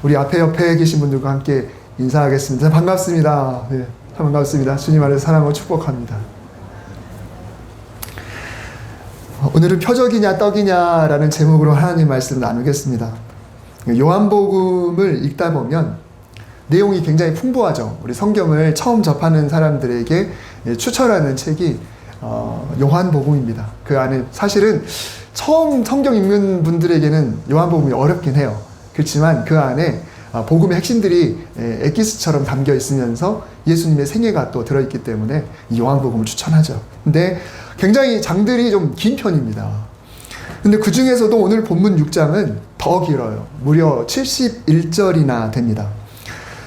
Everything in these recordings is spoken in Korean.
우리 앞에 옆에 계신 분들과 함께 인사하겠습니다. 반갑습니다. 네, 반갑습니다. 주님 안에서 사랑하고 축복합니다. 오늘은 표적이냐 떡이냐라는 제목으로 하나님 말씀을 나누겠습니다. 요한복음을 읽다 보면 내용이 굉장히 풍부하죠. 우리 성경을 처음 접하는 사람들에게 추천하는 책이 요한복음입니다. 그 안에 사실은 처음 성경 읽는 분들에게는 요한복음이 어렵긴 해요. 그렇지만 그 안에 복음의 핵심들이 엑기스처럼 담겨 있으면서 예수님의 생애가 또 들어있기 때문에 이 요한복음을 추천하죠. 근데 굉장히 장들이 좀 긴 편입니다. 근데 그 중에서도 오늘 본문 6장은 더 길어요. 무려 71절이나 됩니다.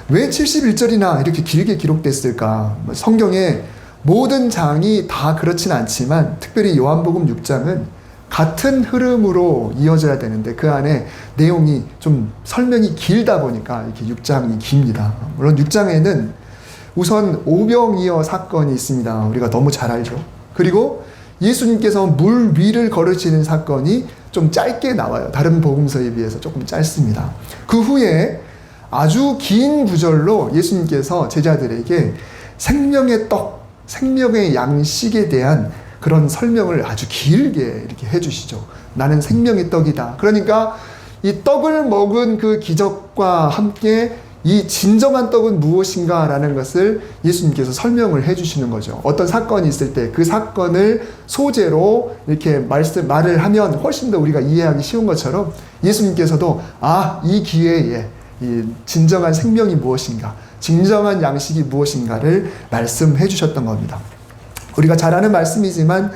왜 71절이나 이렇게 길게 기록됐을까? 성경의 모든 장이 다 그렇진 않지만 특별히 요한복음 6장은 같은 흐름으로 이어져야 되는데 그 안에 내용이 좀 설명이 길다 보니까 이렇게 6장이 깁니다. 물론 6장에는 우선 오병이어 사건이 있습니다. 우리가 너무 잘 알죠. 그리고 예수님께서 물 위를 걸으시는 사건이 좀 짧게 나와요. 다른 복음서에 비해서 조금 짧습니다. 그 후에 아주 긴 구절로 예수님께서 제자들에게 생명의 떡, 생명의 양식에 대한 그런 설명을 아주 길게 이렇게 해주시죠. 나는 생명의 떡이다. 그러니까 이 떡을 먹은 그 기적과 함께 이 진정한 떡은 무엇인가 라는 것을 예수님께서 설명을 해주시는 거죠. 어떤 사건이 있을 때 그 사건을 소재로 이렇게 말을 하면 훨씬 더 우리가 이해하기 쉬운 것처럼 예수님께서도 이 기회에 이 진정한 생명이 무엇인가, 진정한 양식이 무엇인가를 말씀해 주셨던 겁니다. 우리가 잘 아는 말씀이지만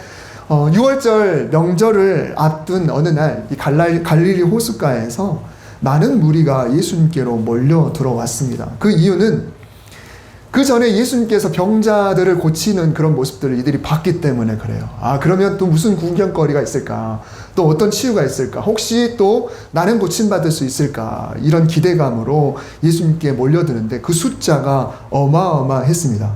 6월절 명절을 앞둔 어느 날 이 갈릴리 호숫가에서 많은 무리가 예수님께로 몰려 들어왔습니다. 그 이유는 그 전에 예수님께서 병자들을 고치는 그런 모습들을 이들이 봤기 때문에 그래요. 그러면 또 무슨 구경거리가 있을까? 또 어떤 치유가 있을까? 혹시 또 나는 고침받을 수 있을까? 이런 기대감으로 예수님께 몰려드는데 그 숫자가 어마어마했습니다.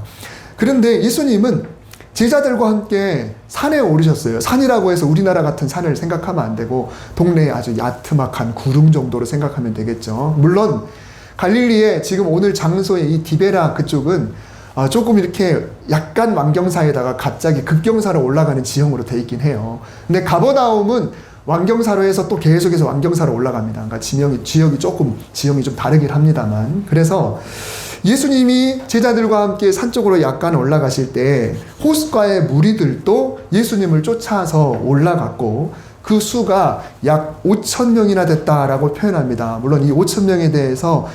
그런데 예수님은 제자들과 함께 산에 오르셨어요. 산이라고 해서 우리나라 같은 산을 생각하면 안 되고 동네에 아주 야트막한 구름 정도로 생각하면 되겠죠. 물론 갈릴리에 지금 오늘 장소의 이 디베라 그쪽은 조금 이렇게 약간 왕경사에다가 갑자기 급경사로 올라가는 지형으로 돼 있긴 해요. 근데 가버나움은 왕경사로 해서 또 계속해서 왕경사로 올라갑니다. 그러니까 지형이 좀 다르긴 합니다만. 그래서 예수님이 제자들과 함께 산 쪽으로 약간 올라가실 때 호숫가의 무리들도 예수님을 쫓아서 올라갔고 그 수가 약 5,000명이나 됐다라고 표현합니다. 물론 이 5,000명에 대해서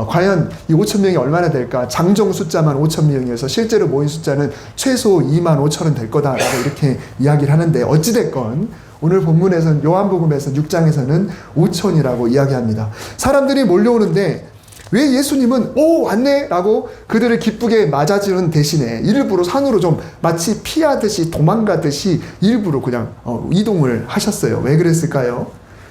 과연 이 5,000명이 얼마나 될까? 장정 숫자만 5,000명이어서 실제로 모인 숫자는 최소 25,000은 될 거다라고 이렇게 이야기를 하는데 어찌됐건 오늘 본문에서는 요한복음에서 6장에서는 5,000이라고 이야기합니다. 사람들이 몰려오는데 왜 예수님은 왔네? 라고 그들을 기쁘게 맞아주는 대신에 일부러 산으로 좀 마치 피하듯이 도망가듯이 일부러 그냥 이동을 하셨어요. 왜 그랬을까요?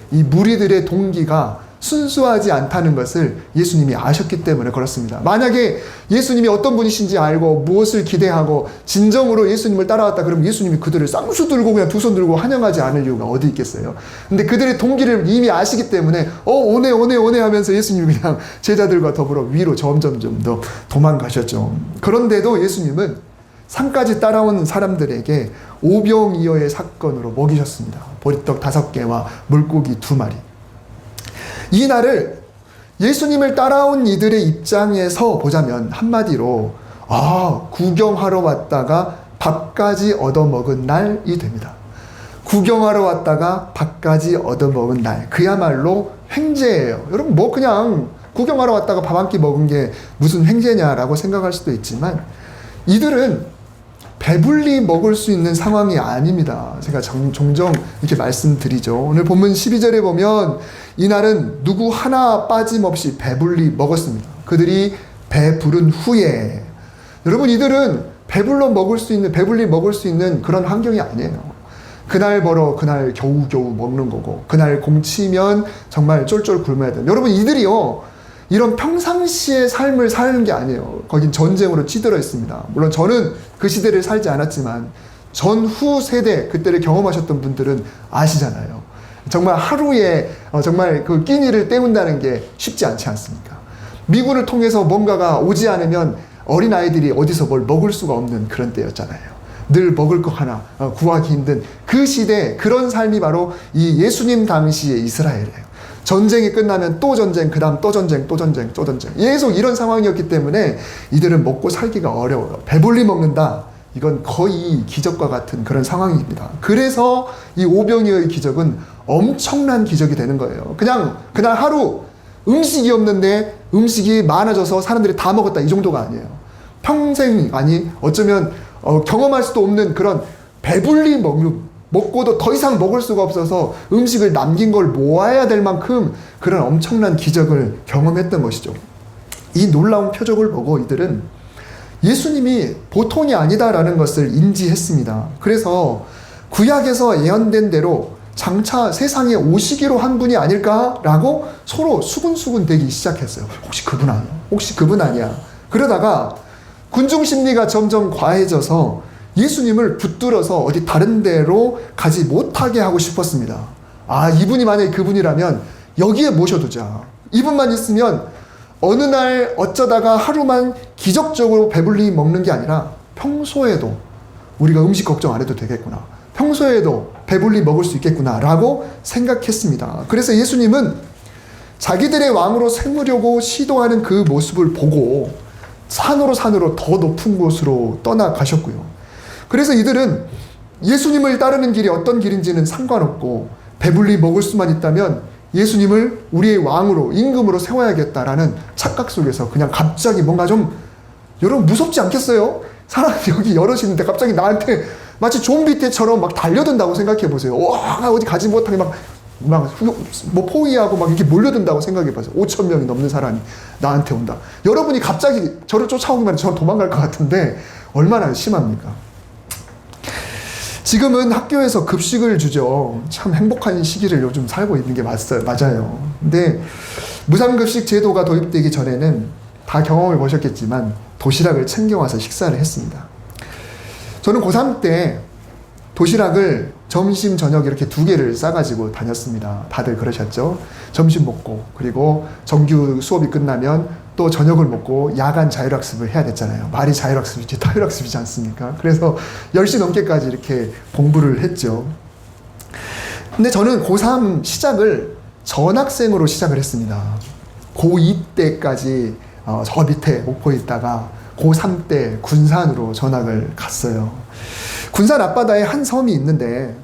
이 무리들의 동기가 순수하지 않다는 것을 예수님이 아셨기 때문에 그렇습니다. 만약에 예수님이 어떤 분이신지 알고 무엇을 기대하고 진정으로 예수님을 따라왔다 그러면 예수님이 그들을 쌍수 들고 그냥 두 손 들고 환영하지 않을 이유가 어디 있겠어요? 근데 그들의 동기를 이미 아시기 때문에 오네 하면서 예수님이 그냥 제자들과 더불어 위로 점점 더 도망가셨죠. 그런데도 예수님은 산까지 따라온 사람들에게 오병이어의 사건으로 먹이셨습니다. 보리떡 5개와 물고기 2마리. 이 날을 예수님을 따라온 이들의 입장에서 보자면 한마디로 구경하러 왔다가 밥까지 얻어먹은 날이 됩니다. 구경하러 왔다가 밥까지 얻어먹은 날, 그야말로 횡재예요. 여러분 그냥 구경하러 왔다가 밥 한 끼 먹은 게 무슨 횡재냐라고 생각할 수도 있지만 이들은 배불리 먹을 수 있는 상황이 아닙니다. 제가 종종 이렇게 말씀드리죠. 오늘 본문 12절에 보면 이날은 누구 하나 빠짐없이 배불리 먹었습니다. 그들이 배부른 후에 여러분 이들은 배불리 먹을 수 있는 그런 환경이 아니에요. 그날 벌어 그날 겨우겨우 먹는 거고 그날 공치면 정말 쫄쫄 굶어야 돼요. 여러분 이들이요 이런 평상시의 삶을 사는 게 아니에요. 거긴 전쟁으로 찌들어 있습니다. 물론 저는 그 시대를 살지 않았지만 전후 세대 그때를 경험하셨던 분들은 아시잖아요. 정말 하루에 정말 그 끼니를 때운다는 게 쉽지 않지 않습니까? 미군을 통해서 뭔가가 오지 않으면 어린아이들이 어디서 뭘 먹을 수가 없는 그런 때였잖아요. 늘 먹을 거 하나 구하기 힘든 그 시대, 그런 삶이 바로 이 예수님 당시의 이스라엘이에요. 전쟁이 끝나면 또 전쟁, 그 다음 또 전쟁, 또 전쟁, 또 전쟁. 계속 이런 상황이었기 때문에 이들은 먹고 살기가 어려워요. 배불리 먹는다. 이건 거의 기적과 같은 그런 상황입니다. 그래서 이 오병이어의 기적은 엄청난 기적이 되는 거예요. 그냥 그날 하루 음식이 없는데 음식이 많아져서 사람들이 다 먹었다, 이 정도가 아니에요. 평생, 아니 어쩌면 경험할 수도 없는 그런 배불리 먹고도 더 이상 먹을 수가 없어서 음식을 남긴 걸 모아야 될 만큼 그런 엄청난 기적을 경험했던 것이죠. 이 놀라운 표적을 보고 이들은 예수님이 보통이 아니다라는 것을 인지했습니다. 그래서 구약에서 예언된 대로 장차 세상에 오시기로 한 분이 아닐까라고 서로 수군수군 되기 시작했어요. 혹시 그분 아니야? 혹시 그분 아니야? 그러다가 군중 심리가 점점 과해져서 예수님을 붙들어서 어디 다른 데로 가지 못하게 하고 싶었습니다. 아, 이분이 만약에 그분이라면 여기에 모셔두자. 이분만 있으면 어느 날 어쩌다가 하루만 기적적으로 배불리 먹는 게 아니라 평소에도 우리가 음식 걱정 안 해도 되겠구나. 평소에도 배불리 먹을 수 있겠구나 라고 생각했습니다. 그래서 예수님은 자기들의 왕으로 세우려고 시도하는 그 모습을 보고 산으로 더 높은 곳으로 떠나가셨고요. 그래서 이들은 예수님을 따르는 길이 어떤 길인지는 상관없고 배불리 먹을 수만 있다면 예수님을 우리의 왕으로, 임금으로 세워야겠다라는 착각 속에서 그냥 갑자기 뭔가 좀, 여러분 무섭지 않겠어요? 사람이 여기 여럿이 있는데 갑자기 나한테 마치 좀비 때처럼 막 달려든다고 생각해 보세요. 와, 어디 가지 못하게 뭐 포위하고 막 이렇게 몰려든다고 생각해 보세요. 5천 명이 넘는 사람이 나한테 온다. 여러분이 갑자기 저를 쫓아오기만 해도 저는 도망갈 것 같은데 얼마나 심합니까? 지금은 학교에서 급식을 주죠. 참 행복한 시기를 요즘 살고 있는 게 맞아요. 근데 무상급식 제도가 도입되기 전에는 다 경험을 보셨겠지만 도시락을 챙겨와서 식사를 했습니다. 저는 고3 때 도시락을 점심, 저녁 이렇게 2개를 싸가지고 다녔습니다. 다들 그러셨죠? 점심 먹고, 그리고 정규 수업이 끝나면 또 저녁을 먹고 야간 자율학습을 해야 됐잖아요. 말이 자율학습이지 타율학습이지 않습니까? 그래서 10시 넘게까지 이렇게 공부를 했죠. 근데 저는 고3 시작을 전학생으로 시작을 했습니다. 고2 때까지 저 밑에 목포에 있다가 고3 때 군산으로 전학을 갔어요. 군산 앞바다에 한 섬이 있는데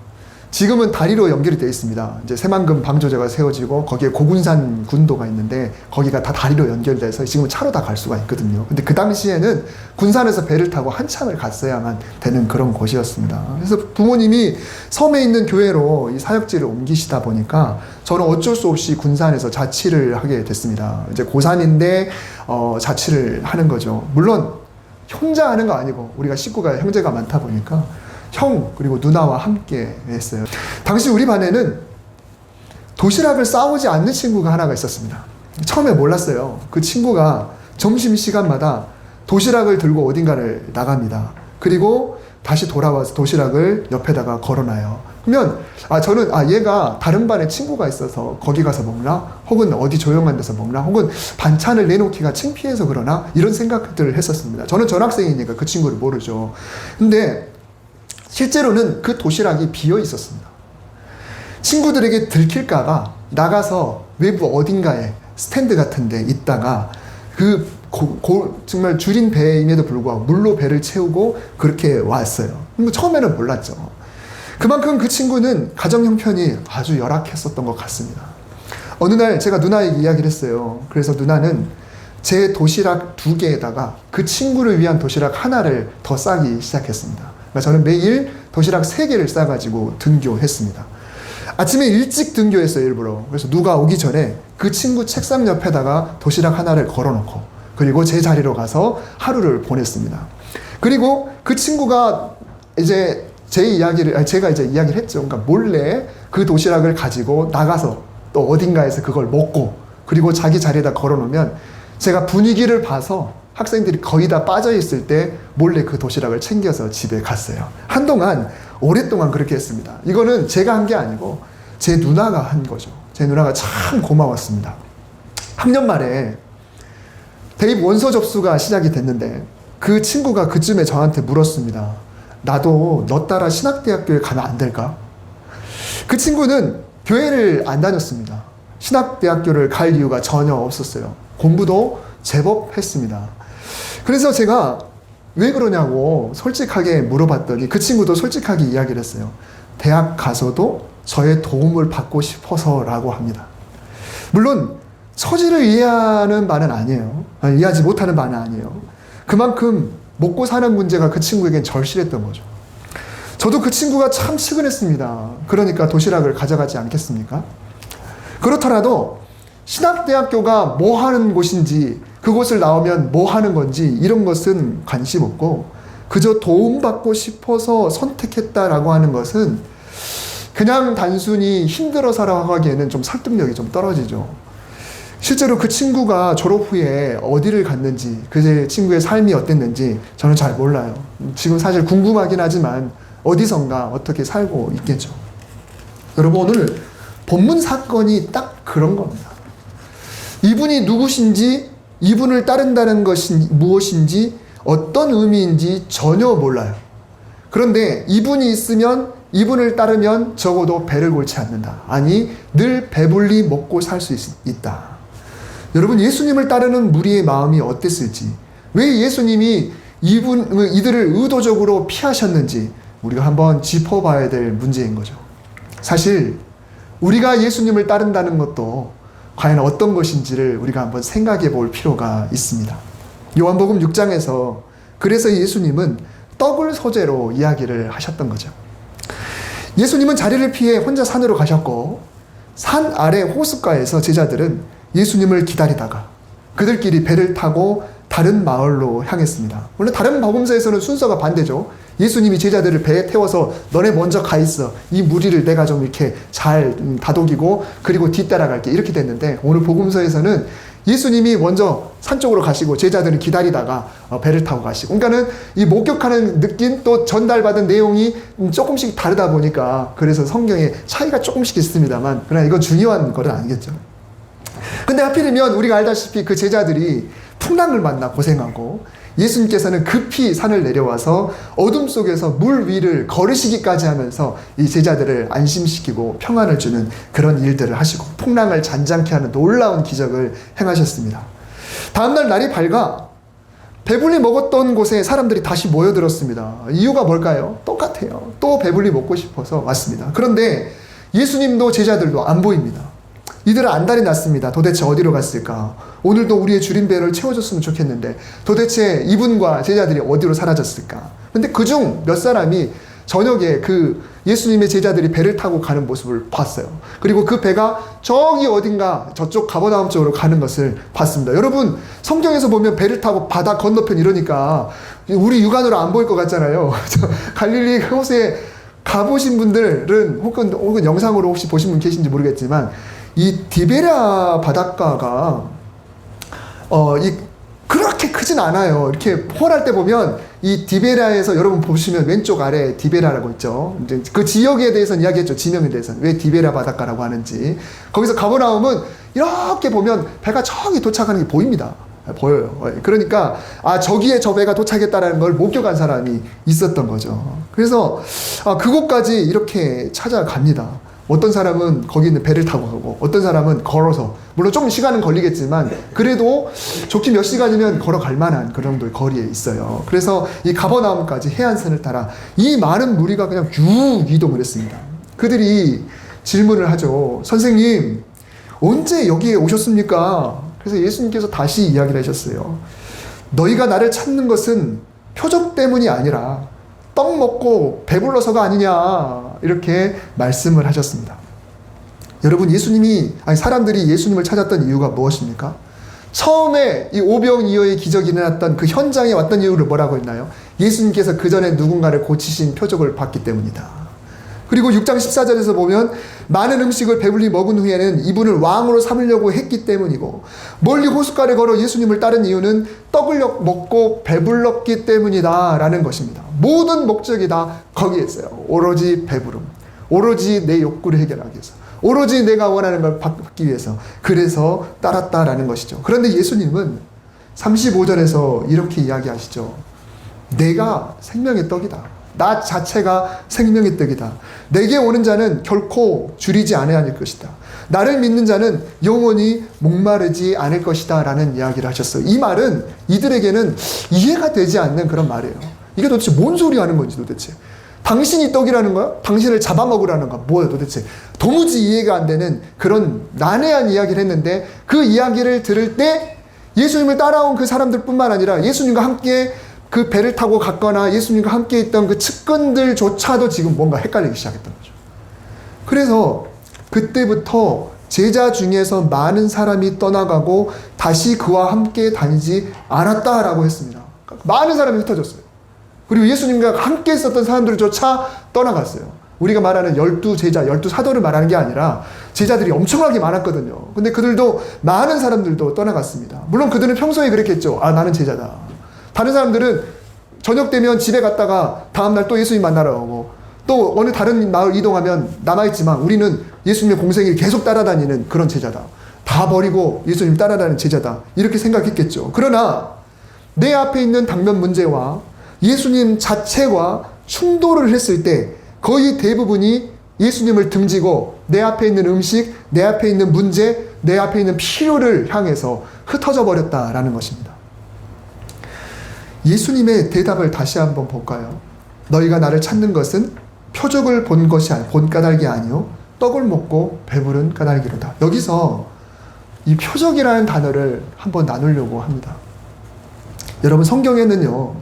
지금은 다리로 연결이 되어 있습니다. 이제 새만금 방조제가 세워지고 거기에 고군산 군도가 있는데 거기가 다 다리로 연결돼서 지금은 차로 다 갈 수가 있거든요. 근데 그 당시에는 군산에서 배를 타고 한참을 갔어야만 되는 그런 곳이었습니다. 그래서 부모님이 섬에 있는 교회로 이 사역지를 옮기시다 보니까 저는 어쩔 수 없이 군산에서 자취를 하게 됐습니다. 이제 고3인데 자취를 하는 거죠. 물론 혼자 하는 거 아니고 우리가 식구가 형제가 많다 보니까 형 그리고 누나와 함께 했어요. 당시 우리 반에는 도시락을 싸오지 않는 친구가 하나가 있었습니다. 처음에 몰랐어요. 그 친구가 점심시간마다 도시락을 들고 어딘가를 나갑니다. 그리고 다시 돌아와서 도시락을 옆에다가 걸어놔요. 그러면 저는 얘가 다른 반에 친구가 있어서 거기 가서 먹나? 혹은 어디 조용한 데서 먹나? 혹은 반찬을 내놓기가 창피해서 그러나? 이런 생각들을 했었습니다. 저는 전학생이니까 그 친구를 모르죠. 근데 실제로는 그 도시락이 비어 있었습니다. 친구들에게 들킬까봐 나가서 외부 어딘가에 스탠드 같은 데 있다가 정말 줄인 배임에도 불구하고 물로 배를 채우고 그렇게 왔어요. 처음에는 몰랐죠. 그만큼 그 친구는 가정 형편이 아주 열악했었던 것 같습니다. 어느 날 제가 누나에게 이야기를 했어요. 그래서 누나는 제 도시락 2개에다가 그 친구를 위한 도시락 하나를 더 싸기 시작했습니다. 그러니까 저는 매일 도시락 3개를 싸가지고 등교했습니다. 아침에 일찍 등교했어요, 일부러. 그래서 누가 오기 전에 그 친구 책상 옆에다가 도시락 하나를 걸어놓고 그리고 제 자리로 가서 하루를 보냈습니다. 그리고 그 친구가 이제 제가 이제 이야기를 했죠. 그러니까 몰래 그 도시락을 가지고 나가서 또 어딘가에서 그걸 먹고 그리고 자기 자리에다 걸어놓으면 제가 분위기를 봐서 학생들이 거의 다 빠져있을 때 몰래 그 도시락을 챙겨서 집에 갔어요. 한동안 오랫동안 그렇게 했습니다. 이거는 제가 한 게 아니고 제 누나가 한 거죠. 제 누나가 참 고마웠습니다. 학년 말에 대입 원서 접수가 시작이 됐는데 그 친구가 그쯤에 저한테 물었습니다. 나도 너 따라 신학대학교에 가면 안 될까? 그 친구는 교회를 안 다녔습니다. 신학대학교를 갈 이유가 전혀 없었어요. 공부도 제법 했습니다. 그래서 제가 왜 그러냐고 솔직하게 물어봤더니 그 친구도 솔직하게 이야기를 했어요. 대학 가서도 저의 도움을 받고 싶어서라고 합니다. 물론 처지를 이해하는 바는 아니에요. 이해하지 못하는 바는 아니에요. 그만큼 먹고 사는 문제가 그 친구에겐 절실했던 거죠. 저도 그 친구가 참 측은했습니다. 그러니까 도시락을 가져가지 않겠습니까? 그렇더라도 신학대학교가 뭐 하는 곳인지, 그곳을 나오면 뭐 하는 건지 이런 것은 관심 없고 그저 도움받고 싶어서 선택했다라고 하는 것은 그냥 단순히 힘들어서라고 하기에는 좀 설득력이 좀 떨어지죠. 실제로 그 친구가 졸업 후에 어디를 갔는지, 그 친구의 삶이 어땠는지 저는 잘 몰라요. 지금 사실 궁금하긴 하지만 어디선가 어떻게 살고 있겠죠. 여러분, 오늘 본문 사건이 딱 그런 겁니다. 이분이 누구신지, 이분을 따른다는 것이 무엇인지, 어떤 의미인지 전혀 몰라요. 그런데 이분이 있으면, 이분을 따르면 적어도 배를 골치 않는다. 아니, 늘 배불리 먹고 살 수 있다. 여러분, 예수님을 따르는 무리의 마음이 어땠을지, 왜 예수님이 이들을 의도적으로 피하셨는지 우리가 한번 짚어봐야 될 문제인 거죠. 사실 우리가 예수님을 따른다는 것도 과연 어떤 것인지를 우리가 한번 생각해 볼 필요가 있습니다. 요한복음 6장에서 그래서 예수님은 떡을 소재로 이야기를 하셨던 거죠. 예수님은 자리를 피해 혼자 산으로 가셨고 산 아래 호숫가에서 제자들은 예수님을 기다리다가 그들끼리 배를 타고 다른 마을로 향했습니다. 물론 다른 복음서에서는 순서가 반대죠. 예수님이 제자들을 배에 태워서 너네 먼저 가 있어. 이 무리를 내가 좀 이렇게 잘 다독이고 그리고 뒤따라갈게. 이렇게 됐는데 오늘 복음서에서는 예수님이 먼저 산 쪽으로 가시고 제자들은 기다리다가 배를 타고 가시고. 그러니까는 이 목격하는 느낌 또 전달받은 내용이 조금씩 다르다 보니까 그래서 성경에 차이가 조금씩 있습니다만 그러나 이건 중요한 건 아니겠죠. 근데 하필이면 우리가 알다시피 그 제자들이 풍랑을 만나 고생하고 예수님께서는 급히 산을 내려와서 어둠 속에서 물 위를 걸으시기까지 하면서 이 제자들을 안심시키고 평안을 주는 그런 일들을 하시고 풍랑을 잔잔케 하는 놀라운 기적을 행하셨습니다. 다음날 날이 밝아 배불리 먹었던 곳에 사람들이 다시 모여들었습니다. 이유가 뭘까요? 똑같아요. 또 배불리 먹고 싶어서 왔습니다. 그런데 예수님도 제자들도 안 보입니다. 이들은 안달이 났습니다. 도대체 어디로 갔을까? 오늘도 우리의 줄임배를 채워줬으면 좋겠는데 도대체 이분과 제자들이 어디로 사라졌을까? 근데 그중 몇 사람이 저녁에 그 예수님의 제자들이 배를 타고 가는 모습을 봤어요. 그리고 그 배가 저기 어딘가 저쪽 가버나움 쪽으로 가는 것을 봤습니다. 여러분, 성경에서 보면 배를 타고 바다 건너편 이러니까 우리 육안으로 안 보일 것 같잖아요. 갈릴리 호수에 가보신 분들은 혹은 영상으로 혹시 보신 분 계신지 모르겠지만 이 디베랴 바닷가가 그렇게 크진 않아요. 이렇게 폴할 때 보면 이 디베랴에서 여러분 보시면 왼쪽 아래 디베랴라고 있죠. 이제 그 지역에 대해서는 이야기했죠. 지명에 대해서는 왜 디베랴 바닷가라고 하는지. 거기서 가버나움은 이렇게 보면 배가 저기 도착하는 게 보입니다. 보여요. 그러니까 저기에 저 배가 도착했다라는 걸 목격한 사람이 있었던 거죠. 그래서 그곳까지 이렇게 찾아갑니다. 어떤 사람은 거기 있는 배를 타고 가고 어떤 사람은 걸어서, 물론 좀 시간은 걸리겠지만 그래도 좋게 몇 시간이면 걸어갈 만한 그런 정도의 거리에 있어요. 그래서 이 가버나움까지 해안선을 따라 이 많은 무리가 그냥 쭉 이동을 했습니다. 그들이 질문을 하죠. 선생님, 언제 여기에 오셨습니까? 그래서 예수님께서 다시 이야기를 하셨어요. 너희가 나를 찾는 것은 표적 때문이 아니라 떡 먹고 배불러서가 아니냐, 이렇게 말씀을 하셨습니다. 여러분, 사람들이 예수님을 찾았던 이유가 무엇입니까? 처음에 이 오병이어의 기적이 일어났던 그 현장에 왔던 이유를 뭐라고 했나요? 예수님께서 그 전에 누군가를 고치신 표적을 봤기 때문이다. 그리고 6장 14절에서 보면 많은 음식을 배불리 먹은 후에는 이분을 왕으로 삼으려고 했기 때문이고, 멀리 호숫가를 걸어 예수님을 따른 이유는 떡을 먹고 배불렀기 때문이다 라는 것입니다. 모든 목적이 다 거기에 있어요. 오로지 배부름, 오로지 내 욕구를 해결하기 위해서, 오로지 내가 원하는 걸 받기 위해서. 그래서 따랐다라는 것이죠. 그런데 예수님은 35절에서 이렇게 이야기하시죠. 내가 생명의 떡이다. 나 자체가 생명의 떡이다. 내게 오는 자는 결코 줄이지 않을 것이다. 나를 믿는 자는 영원히 목마르지 않을 것이다 라는 이야기를 하셨어요. 이 말은 이들에게는 이해가 되지 않는 그런 말이에요. 이게 도대체 뭔 소리 하는 건지 도대체. 당신이 떡이라는 거야? 당신을 잡아먹으라는 거야? 뭐야 도대체. 도무지 이해가 안 되는 그런 난해한 이야기를 했는데 그 이야기를 들을 때 예수님을 따라온 그 사람들 뿐만 아니라 예수님과 함께 그 배를 타고 갔거나 예수님과 함께 있던 그 측근들조차도 지금 뭔가 헷갈리기 시작했던 거죠. 그래서 그때부터 제자 중에서 많은 사람이 떠나가고 다시 그와 함께 다니지 않았다라고 했습니다. 많은 사람이 흩어졌어요. 그리고 예수님과 함께 있었던 사람들조차 떠나갔어요. 우리가 말하는 12제자, 12사도를 말하는 게 아니라 제자들이 엄청나게 많았거든요. 근데 그들도 많은 사람들도 떠나갔습니다. 물론 그들은 평소에 그랬겠죠. 아, 나는 제자다. 다른 사람들은 저녁 되면 집에 갔다가 다음날 또 예수님 만나러 오고 또 어느 다른 마을 이동하면 남아있지만 우리는 예수님의 공생을 계속 따라다니는 그런 제자다. 다 버리고 예수님 따라다니는 제자다. 이렇게 생각했겠죠. 그러나 내 앞에 있는 당면 문제와 예수님 자체와 충돌을 했을 때 거의 대부분이 예수님을 등지고 내 앞에 있는 음식, 내 앞에 있는 문제, 내 앞에 있는 필요를 향해서 흩어져 버렸다라는 것입니다. 예수님의 대답을 다시 한번 볼까요? 너희가 나를 찾는 것은 표적을 본 것이 아니, 본 까닭이 아니요 떡을 먹고 배부른 까닭이로다. 여기서 이 표적이라는 단어를 한번 나누려고 합니다. 여러분 성경에는요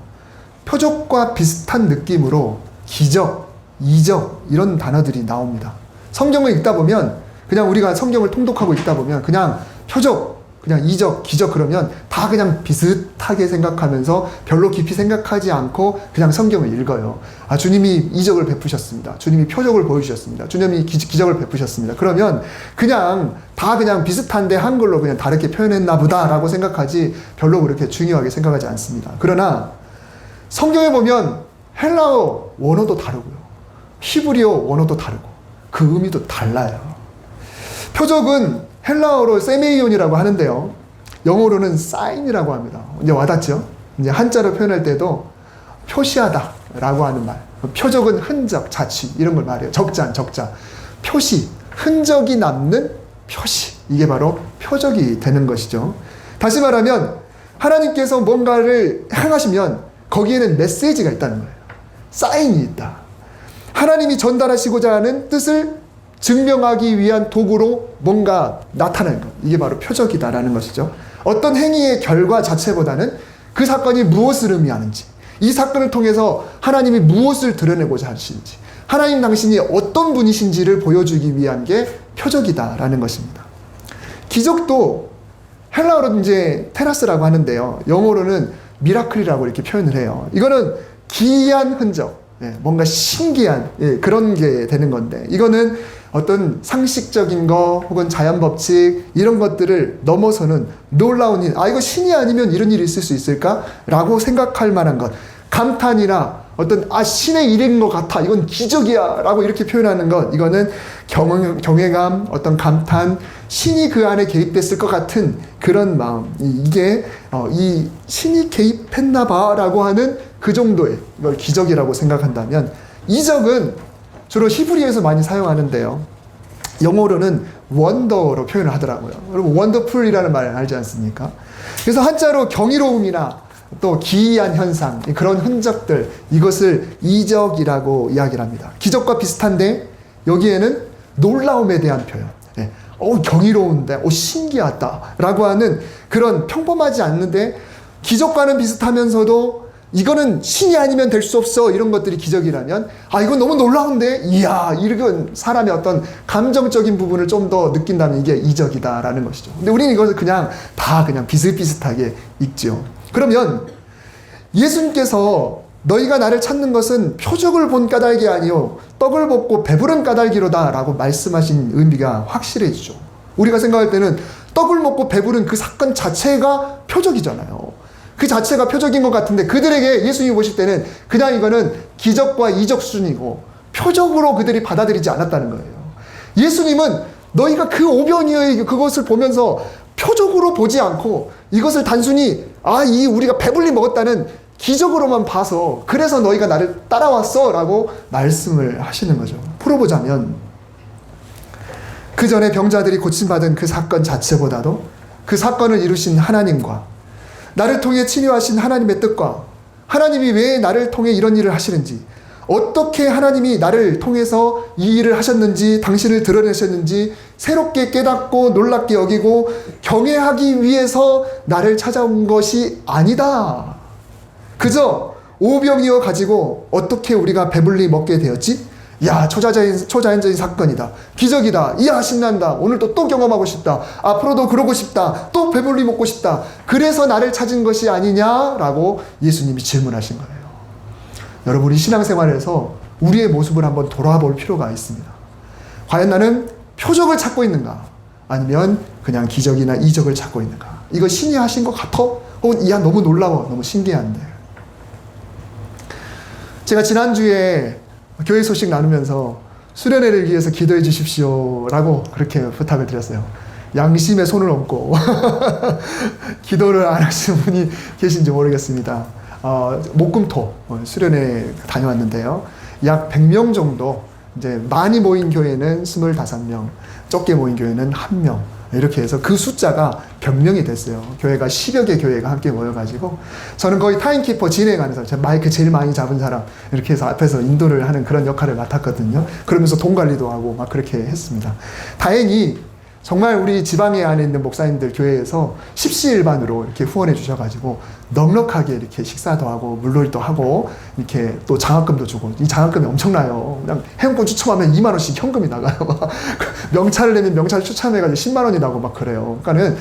표적과 비슷한 느낌으로 기적, 이적 이런 단어들이 나옵니다. 성경을 읽다 보면 그냥 우리가 성경을 통독하고 읽다 보면 그냥 표적, 그냥 이적, 기적 그러면 다 그냥 비슷하게 생각하면서 별로 깊이 생각하지 않고 그냥 성경을 읽어요. 아, 주님이 이적을 베푸셨습니다. 주님이 표적을 보여주셨습니다. 주님이 기적을 베푸셨습니다. 그러면 그냥 다 그냥 비슷한데 한글로 그냥 다르게 표현했나 보다라고 생각하지 별로 그렇게 중요하게 생각하지 않습니다. 그러나 성경에 보면 헬라어 원어도 다르고요. 히브리어 원어도 다르고 그 의미도 달라요. 표적은 헬라어로 세메이온이라고 하는데요. 영어로는 사인이라고 합니다. 이제 와닿죠? 이제 한자로 표현할 때도 표시하다 라고 하는 말. 표적은 흔적, 자취 이런 걸 말해요. 적자, 표시, 흔적이 남는 표시. 이게 바로 표적이 되는 것이죠. 다시 말하면 하나님께서 뭔가를 행하시면 거기에는 메시지가 있다는 거예요. 사인이 있다. 하나님이 전달하시고자 하는 뜻을 증명하기 위한 도구로 뭔가 나타나는 것. 이게 바로 표적이다라는 것이죠. 어떤 행위의 결과 자체보다는 그 사건이 무엇을 의미하는지, 이 사건을 통해서 하나님이 무엇을 드러내고자 하시는지, 하나님 당신이 어떤 분이신지를 보여주기 위한 게 표적이다라는 것입니다. 기적도 헬라어로 이제 테라스라고 하는데요. 영어로는 미라클이라고 이렇게 표현을 해요. 이거는 기이한 흔적, 뭔가 신기한 그런 게 되는 건데 이거는 어떤 상식적인 거 혹은 자연 법칙 이런 것들을 넘어서는 놀라운 일, 아 이거 신이 아니면 이런 일이 있을 수 있을까? 라고 생각할 만한 것, 감탄이나 어떤 신의 일인 것 같아, 이건 기적이야 라고 이렇게 표현하는 것, 이거는 경외감, 어떤 감탄, 신이 그 안에 개입됐을 것 같은 그런 마음, 이게 이 신이 개입했나 봐 라고 하는 그 정도의 이걸 기적이라고 생각한다면, 이적은 주로 히브리어에서 많이 사용하는데요. 영어로는 원더로 표현을 하더라고요. 여러분 원더풀이라는 말 알지 않습니까? 그래서 한자로 경이로움이나 또 기이한 현상, 그런 흔적들, 이것을 이적이라고 이야기를 합니다. 기적과 비슷한데 여기에는 놀라움에 대한 표현, 경이로운데, 신기하다 라고 하는 그런 평범하지 않는데 기적과는 비슷하면서도 이거는 신이 아니면 될 수 없어, 이런 것들이 기적이라면, 이건 너무 놀라운데, 이야, 이런 사람의 어떤 감정적인 부분을 좀 더 느낀다면 이게 이적이다라는 것이죠. 근데 우리는 이것을 그냥 다 그냥 비슷비슷하게 읽죠. 그러면 예수님께서 너희가 나를 찾는 것은 표적을 본 까닭이 아니요 떡을 먹고 배부른 까닭이로다 라고 말씀하신 의미가 확실해지죠. 우리가 생각할 때는 떡을 먹고 배부른 그 사건 자체가 표적이잖아요. 그 자체가 표적인 것 같은데 그들에게 예수님이 보실 때는 그냥 이거는 기적과 이적 수준이고 표적으로 그들이 받아들이지 않았다는 거예요. 예수님은 너희가 그 오병이어의 그것을 보면서 표적으로 보지 않고 이것을 단순히 이 우리가 배불리 먹었다는 기적으로만 봐서 그래서 너희가 나를 따라왔어 라고 말씀을 하시는 거죠. 풀어보자면 그 전에 병자들이 고침받은 그 사건 자체보다도 그 사건을 이루신 하나님과 나를 통해 치료하신 하나님의 뜻과 하나님이 왜 나를 통해 이런 일을 하시는지, 어떻게 하나님이 나를 통해서 이 일을 하셨는지, 당신을 드러내셨는지 새롭게 깨닫고 놀랍게 여기고 경외하기 위해서 나를 찾아온 것이 아니다. 그저 오병이어 가지고 어떻게 우리가 배불리 먹게 되었지? 야, 초자연적인 사건이다. 기적이다. 이야, 신난다. 오늘 또 경험하고 싶다. 앞으로도 그러고 싶다. 또 배불리 먹고 싶다. 그래서 나를 찾은 것이 아니냐라고 예수님이 질문하신 거예요. 여러분, 우리 신앙생활에서 우리의 모습을 한번 돌아볼 필요가 있습니다. 과연 나는 표적을 찾고 있는가? 아니면 그냥 기적이나 이적을 찾고 있는가? 이거 신이 하신 것 같아? 혹은 이야, 너무 놀라워. 너무 신기한데. 제가 지난주에 교회 소식 나누면서 수련회를 위해서 기도해 주십시오 라고 그렇게 부탁을 드렸어요. 양심의 손을 얹고 기도를 안 하시는 분이 계신지 모르겠습니다. 목금토 수련회 다녀왔는데요. 약 100명 정도, 이제 많이 모인 교회는 25명, 적게 모인 교회는 1명, 이렇게 해서 그 숫자가 변명이 됐어요. 교회가 10여 개 교회가 함께 모여가지고 저는 거의 타임키퍼 진행하면서 제가 마이크 제일 많이 잡은 사람 이렇게 해서 앞에서 인도를 하는 그런 역할을 맡았거든요. 그러면서 돈 관리도 하고 막 그렇게 했습니다. 다행히 정말 우리 지방에 안에 있는 목사님들 교회에서 십시일반으로 이렇게 후원해 주셔가지고 넉넉하게 이렇게 식사도 하고 물놀이도 하고 이렇게 또 장학금도 주고, 이 장학금이 엄청나요. 그냥 회원권 추첨하면 2만 원씩 현금이 나가요. 명찰을 내면 명찰 추첨해가지고 10만 원이 나고 막 그래요. 그러니까는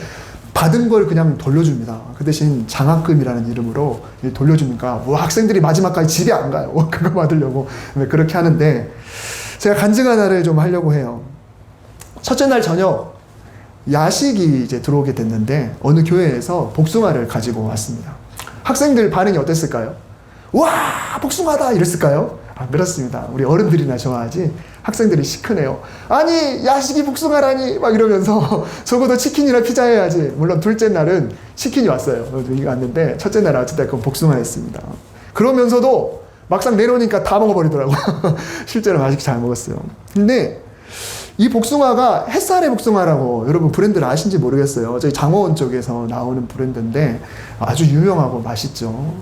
받은 걸 그냥 돌려줍니다. 그 대신 장학금이라는 이름으로 돌려주니까 학생들이 마지막까지 집에 안 가요. 그거 받으려고. 그렇게 하는데 제가 간증 하나를 좀 하려고 해요. 첫째 날 저녁 야식이 이제 들어오게 됐는데 어느 교회에서 복숭아를 가지고 왔습니다. 학생들 반응이 어땠을까요? 와, 복숭아다 이랬을까요? 그렇습니다. 우리 어른들이나 좋아하지 학생들이 시큰해요. 아니, 야식이 복숭아라니 막 이러면서 적어도 치킨이나 피자 해야지. 물론 둘째 날은 치킨이 왔어요. 이거 왔는데 첫째 날 어쨌든 복숭아였습니다. 그러면서도 막상 내려오니까 다 먹어버리더라고. 실제로 맛있게 잘 먹었어요. 근데 이 복숭아가 햇살의 복숭아라고 여러분 브랜드를 아신지 모르겠어요. 저희 장호원 쪽에서 나오는 브랜드인데 아주 유명하고 맛있죠.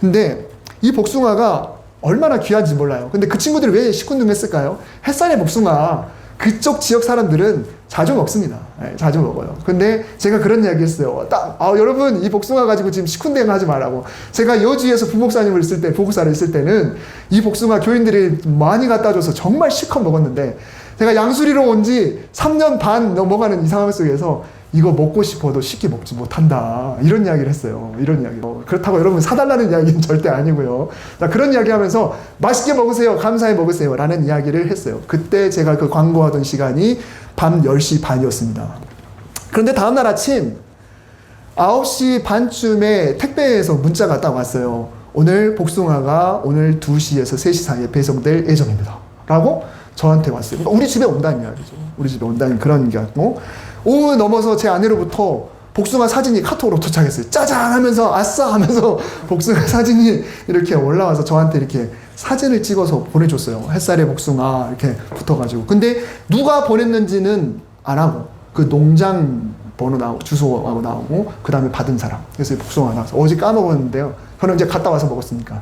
근데 이 복숭아가 얼마나 귀한지 몰라요. 근데 그 친구들이 왜 시큰둥했을까요? 햇살의 복숭아, 그쪽 지역 사람들은 자주 먹습니다. 네, 자주 먹어요. 근데 제가 그런 이야기 했어요. 여러분, 이 복숭아 가지고 지금 시큰둥 하지 말라고. 제가 여주에서 부목사님을 있을 때, 부목사를 있을 때는 이 복숭아 교인들이 많이 갖다 줘서 정말 실컷 먹었는데 제가 양수리로 온 지 3년 반 넘어가는 이 상황 속에서 이거 먹고 싶어도 쉽게 먹지 못한다. 이런 이야기를 했어요. 이런 이야기. 그렇다고 여러분 사달라는 이야기는 절대 아니고요. 그런 이야기 하면서 맛있게 먹으세요. 감사히 먹으세요. 라는 이야기를 했어요. 그때 제가 그 광고하던 시간이 밤 10시 반이었습니다. 그런데 다음날 아침 9시 반쯤에 택배에서 문자가 딱 왔어요. 오늘 복숭아가 오늘 2시에서 3시 사이에 배송될 예정입니다. 라고 저한테 왔어요. 그러니까 우리 집에 온다는 이야기죠. 우리 집에 온다는 그런 얘기였고, 오후 넘어서 제 아내로부터 복숭아 사진이 카톡으로 도착했어요. 짜잔 하면서 아싸 하면서 복숭아 사진이 이렇게 올라와서 저한테 이렇게 사진을 찍어서 보내줬어요. 햇살의 복숭아 이렇게 붙어가지고. 근데 누가 보냈는지는 안 하고 그 농장 번호 나오고 주소하고 나오고 그 다음에 받은 사람. 그래서 복숭아 나와서 어제 까먹었는데요. 저는 이제 갔다 와서 먹었으니까.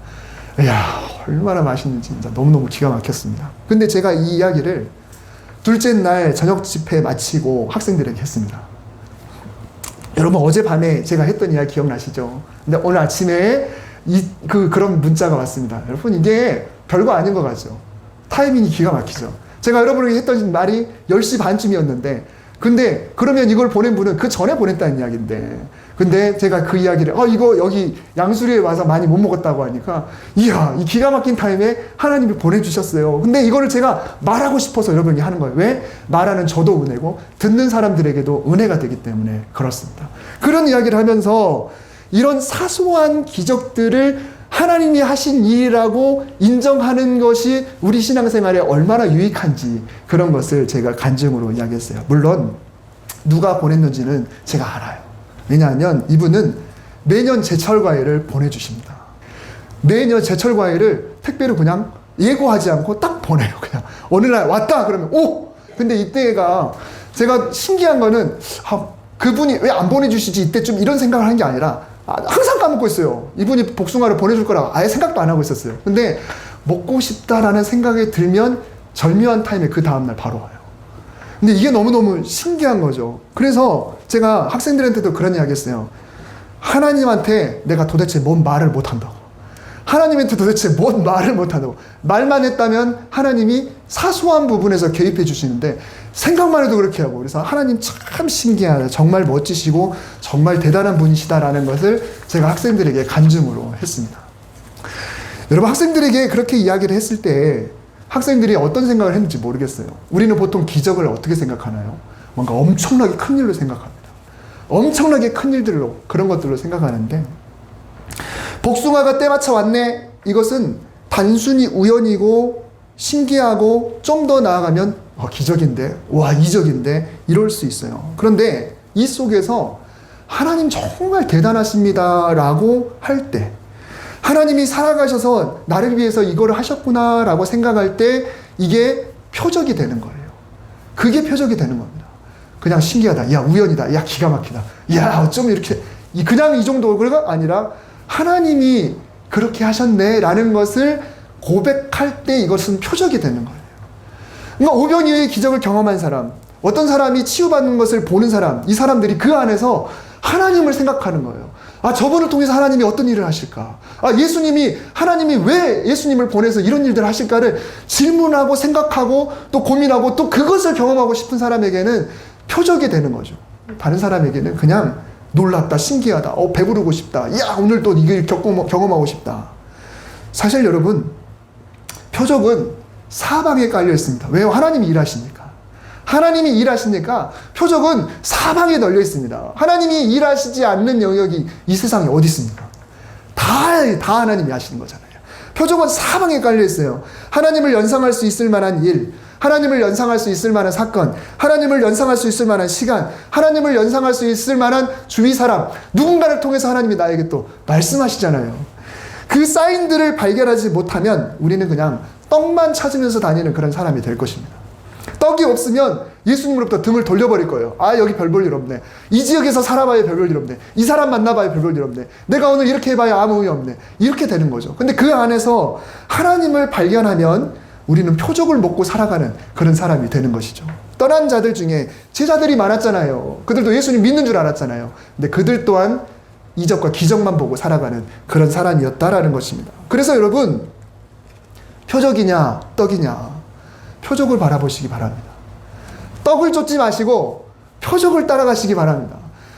이야, 얼마나 맛있는지 진짜 너무너무 기가 막혔습니다. 근데 제가 이 이야기를 둘째 날 저녁 집회 마치고 학생들에게 했습니다. 여러분, 어젯밤에 제가 했던 이야기 기억나시죠? 근데 오늘 아침에 그런 문자가 왔습니다. 여러분, 이게 별거 아닌 것 같죠? 타이밍이 기가 막히죠? 제가 여러분에게 했던 말이 10시 반쯤이었는데, 근데 그러면 이걸 보낸 분은 그 전에 보냈다는 이야기인데, 근데 제가 그 이야기를 이거 여기 양수리에 와서 많이 못 먹었다고 하니까 이야, 이 기가 막힌 타임에 하나님이 보내주셨어요. 근데 이거를 제가 말하고 싶어서 여러분이 하는 거예요. 왜? 말하는 저도 은혜고 듣는 사람들에게도 은혜가 되기 때문에 그렇습니다. 그런 이야기를 하면서 이런 사소한 기적들을 하나님이 하신 일이라고 인정하는 것이 우리 신앙생활에 얼마나 유익한지 그런 것을 제가 간증으로 이야기했어요. 물론 누가 보냈는지는 제가 알아요. 왜냐하면 이분은 매년 제철 과일을 보내주십니다. 매년 제철 과일을 택배로 그냥 예고하지 않고 딱 보내요. 그냥 어느 날 왔다 그러면 오! 근데 이때가 제가 신기한 거는 그분이 왜 안 보내주시지 이때쯤 이런 생각을 하는 게 아니라 항상 까먹고 있어요. 이분이 복숭아를 보내줄 거라고 아예 생각도 안 하고 있었어요. 근데 먹고 싶다라는 생각이 들면 절묘한 타임에 그 다음날 바로 와요. 근데 이게 너무너무 신기한 거죠. 그래서 제가 학생들한테도 그런 이야기 했어요. 하나님한테 내가 도대체 뭔 말을 못한다고. 하나님한테 도대체 뭔 말을 못한다고. 말만 했다면 하나님이 사소한 부분에서 개입해 주시는데 생각만 해도 그렇게 하고. 그래서 하나님 참 신기하다. 정말 멋지시고 정말 대단한 분이시다라는 것을 제가 학생들에게 간증으로 했습니다. 여러분, 학생들에게 그렇게 이야기를 했을 때 학생들이 어떤 생각을 했는지 모르겠어요. 우리는 보통 기적을 어떻게 생각하나요? 뭔가 엄청나게 큰 일로 생각합니다. 엄청나게 큰 일들로, 그런 것들로 생각하는데 복숭아가 때마쳐 왔네. 이것은 단순히 우연이고 신기하고 좀 더 나아가면 기적인데, 와 이적인데 이럴 수 있어요. 그런데 이 속에서 하나님 정말 대단하십니다 라고 할 때, 하나님이 살아가셔서 나를 위해서 이거를 하셨구나 라고 생각할 때 이게 표적이 되는 거예요. 그게 표적이 되는 겁니다. 그냥 신기하다, 야 우연이다, 야 기가 막히다, 야 어쩜 이렇게, 그냥 이 정도가 아니라 하나님이 그렇게 하셨네 라는 것을 고백할 때 이것은 표적이 되는 거예요. 그러니까 오병이어의 기적을 경험한 사람, 어떤 사람이 치유받는 것을 보는 사람, 이 사람들이 그 안에서 하나님을 생각하는 거예요. 저분을 통해서 하나님이 어떤 일을 하실까? 예수님이, 하나님이 왜 예수님을 보내서 이런 일들을 하실까를 질문하고 생각하고 또 고민하고 또 그것을 경험하고 싶은 사람에게는 표적이 되는 거죠. 다른 사람에게는 그냥 놀랍다, 신기하다, 배부르고 싶다, 야 오늘 또 이걸 경험하고 싶다. 사실 여러분, 표적은 사방에 깔려 있습니다. 왜요? 하나님이 일하시니까. 하나님이 일하시니까 표적은 사방에 널려 있습니다. 하나님이 일하시지 않는 영역이 이 세상에 어디 있습니까? 다 하나님이 하시는 거잖아요. 표적은 사방에 깔려 있어요. 하나님을 연상할 수 있을 만한 일, 하나님을 연상할 수 있을 만한 사건, 하나님을 연상할 수 있을 만한 시간, 하나님을 연상할 수 있을 만한 주위 사람, 누군가를 통해서 하나님이 나에게 또 말씀하시잖아요. 그 사인들을 발견하지 못하면 우리는 그냥 떡만 찾으면서 다니는 그런 사람이 될 것입니다. 떡이 없으면 예수님으로부터 등을 돌려버릴 거예요. 여기 별 볼 일 없네. 이 지역에서 살아봐야 별 볼 일 없네. 이 사람 만나봐야 별 볼 일 없네. 내가 오늘 이렇게 해봐야 아무 의미 없네. 이렇게 되는 거죠. 근데 그 안에서 하나님을 발견하면 우리는 표적을 먹고 살아가는 그런 사람이 되는 것이죠. 떠난 자들 중에 제자들이 많았잖아요. 그들도 예수님 믿는 줄 알았잖아요. 근데 그들 또한 이적과 기적만 보고 살아가는 그런 사람이었다라는 것입니다. 그래서 여러분, 표적이냐 떡이냐, 표적을 바라보시기 바랍니다. 떡을 쫓지 마시고 표적을 따라가시기 바랍니다.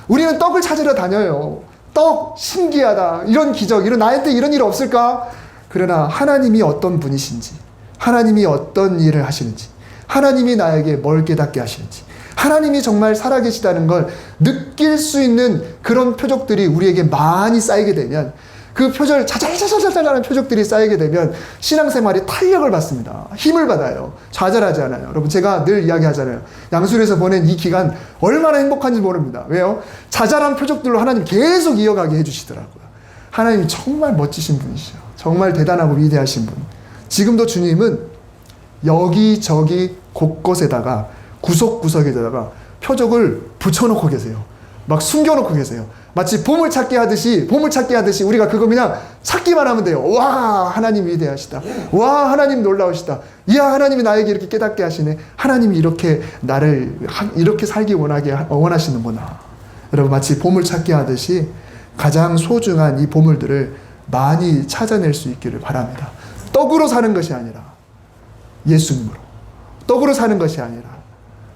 우리는 떡을 찾으러 다녀요. 떡, 신기하다, 이런 기적, 나한테 이런 일 없을까? 그러나 하나님이 어떤 분이신지, 하나님이 어떤 일을 하시는지, 하나님이 나에게 뭘 깨닫게 하시는지, 하나님이 정말 살아계시다는 걸 느낄 수 있는 그런 표적들이 우리에게 많이 쌓이게 되면, 그 표절, 자잘자잘자잘하는 표적들이 쌓이게 되면 신앙생활이 탄력을 받습니다. 힘을 받아요. 좌절하지 않아요. 여러분, 제가 늘 이야기하잖아요. 양술에서 보낸 이 기간 얼마나 행복한지 모릅니다. 왜요? 자잘한 표적들로 하나님 계속 이어가게 해주시더라고요. 하나님 정말 멋지신 분이시죠. 정말 대단하고 위대하신 분. 지금도 주님은 여기저기 곳곳에다가, 구석구석에다가 표적을 붙여놓고 계세요. 막 숨겨놓고 계세요. 마치 보물찾기 하듯이 우리가 그거 그냥 찾기만 하면 돼요. 와, 하나님 위대하시다. 와, 하나님 놀라우시다. 이야, 하나님이 나에게 이렇게 깨닫게 하시네. 하나님이 이렇게 나를 이렇게 살기 원하시는구나. 여러분, 마치 보물찾기 하듯이 가장 소중한 이 보물들을 많이 찾아낼 수 있기를 바랍니다. 떡으로 사는 것이 아니라 예수님으로, 떡으로 사는 것이 아니라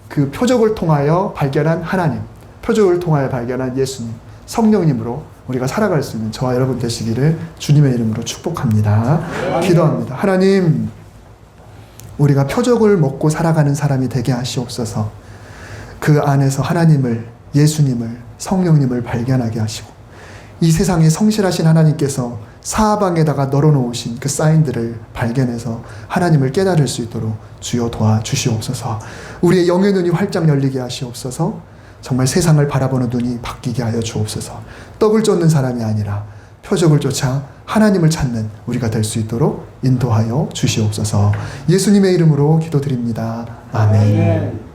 그 표적을 통하여 발견한 하나님, 표적을 통하여 발견한 예수님, 성령님으로 우리가 살아갈 수 있는 저와 여러분 되시기를 주님의 이름으로 축복합니다. 기도합니다. 하나님, 우리가 표적을 먹고 살아가는 사람이 되게 하시옵소서. 그 안에서 하나님을, 예수님을, 성령님을 발견하게 하시고 이 세상에 성실하신 하나님께서 사방에다가 널어놓으신 그 사인들을 발견해서 하나님을 깨달을 수 있도록 주여 도와주시옵소서. 우리의 영의 눈이 활짝 열리게 하시옵소서. 정말 세상을 바라보는 눈이 바뀌게 하여 주옵소서. 떡을 쫓는 사람이 아니라 표적을 쫓아 하나님을 찾는 우리가 될 수 있도록 인도하여 주시옵소서. 예수님의 이름으로 기도드립니다. 아멘.